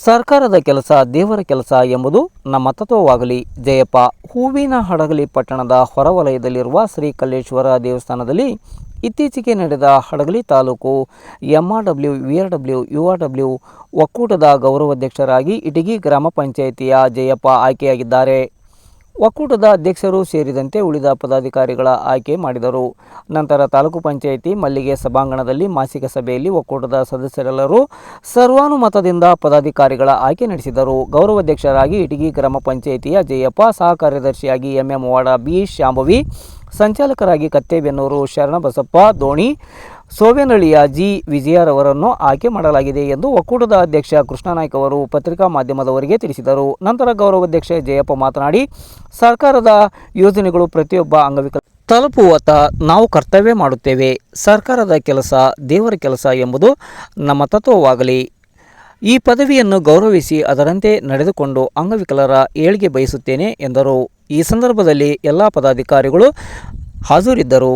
ಸರ್ಕಾರದ ಕೆಲಸ ದೇವರ ಕೆಲಸ ಎಂಬುದು ನಮ್ಮ ತತ್ವವಾಗಲಿ. ಜಯಪ್ಪ. ಹೂವಿನ ಹಡಗಲಿ ಪಟ್ಟಣದ ಹೊರವಲಯದಲ್ಲಿರುವ ಶ್ರೀ ಕಲ್ಲೇಶ್ವರ ದೇವಸ್ಥಾನದಲ್ಲಿ ಇತ್ತೀಚೆಗೆ ನಡೆದ Hadagali taluk MRW VRW URW ಒಕ್ಕೂಟದ ಗೌರವಾಧ್ಯಕ್ಷರಾಗಿ ಇಟಗಿ ಗ್ರಾಮ ಪಂಚಾಯಿತಿಯ ಜಯಪ್ಪ ಆಯ್ಕೆಯಾಗಿದ್ದಾರೆ. ಒಕ್ಕೂಟದ ಅಧ್ಯಕ್ಷರು ಸೇರಿದಂತೆ ಉಳಿದ ಪದಾಧಿಕಾರಿಗಳ ಆಯ್ಕೆ ಮಾಡಿದರು. ನಂತರ ತಾಲೂಕು ಪಂಚಾಯಿತಿ ಮಲ್ಲಿಗೆ ಸಭಾಂಗಣದಲ್ಲಿ ಮಾಸಿಕ ಸಭೆಯಲ್ಲಿ ಒಕ್ಕೂಟದ ಸದಸ್ಯರೆಲ್ಲರೂ ಸರ್ವಾನುಮತದಿಂದ ಪದಾಧಿಕಾರಿಗಳ ಆಯ್ಕೆ ನಡೆಸಿದರು. ಗೌರವಾಧ್ಯಕ್ಷರಾಗಿ ಇಟಗಿ ಗ್ರಾಮ ಪಂಚಾಯಿತಿಯ ಜಯಪ್ಪ, ಸಹ ಕಾರ್ಯದರ್ಶಿಯಾಗಿ MM ವಾಡ B ಶಾಂಭವಿ, ಸಂಚಾಲಕರಾಗಿ ಕತ್ತೇಬೆನ್ನೂರು ಶರಣಬಸಪ್ಪ ದೋಣಿ, ಸೋವೇನಹಳ್ಳಿಯ G ವಿಜಯರವರನ್ನು ಆಯ್ಕೆ ಮಾಡಲಾಗಿದೆ ಎಂದು ಒಕ್ಕೂಟದ ಅಧ್ಯಕ್ಷ ಕೃಷ್ಣನಾಯ್ಕ ಅವರು ಪತ್ರಿಕಾ ಮಾಧ್ಯಮದವರಿಗೆ ತಿಳಿಸಿದರು. ನಂತರ ಗೌರವಾಧ್ಯಕ್ಷ ಜಯಪ್ಪ ಮಾತನಾಡಿ, ಸರ್ಕಾರದ ಯೋಜನೆಗಳು ಪ್ರತಿಯೊಬ್ಬ ಅಂಗವಿಕಲ ತಲುಪುವತ್ತ ನಾವು ಕರ್ತವ್ಯ ಮಾಡುತ್ತೇವೆ. ಸರ್ಕಾರದ ಕೆಲಸ ದೇವರ ಕೆಲಸ ಎಂಬುದು ನಮ್ಮ ತತ್ವವಾಗಲಿ. ಈ ಪದವಿಯನ್ನು ಗೌರವಿಸಿ ಅದರಂತೆ ನಡೆದುಕೊಂಡು ಅಂಗವಿಕಲರ ಏಳಿಗೆ ಬಯಸುತ್ತೇನೆ ಎಂದರು. ಈ ಸಂದರ್ಭದಲ್ಲಿ ಎಲ್ಲ ಪದಾಧಿಕಾರಿಗಳು ಹಾಜರಿದ್ದರು.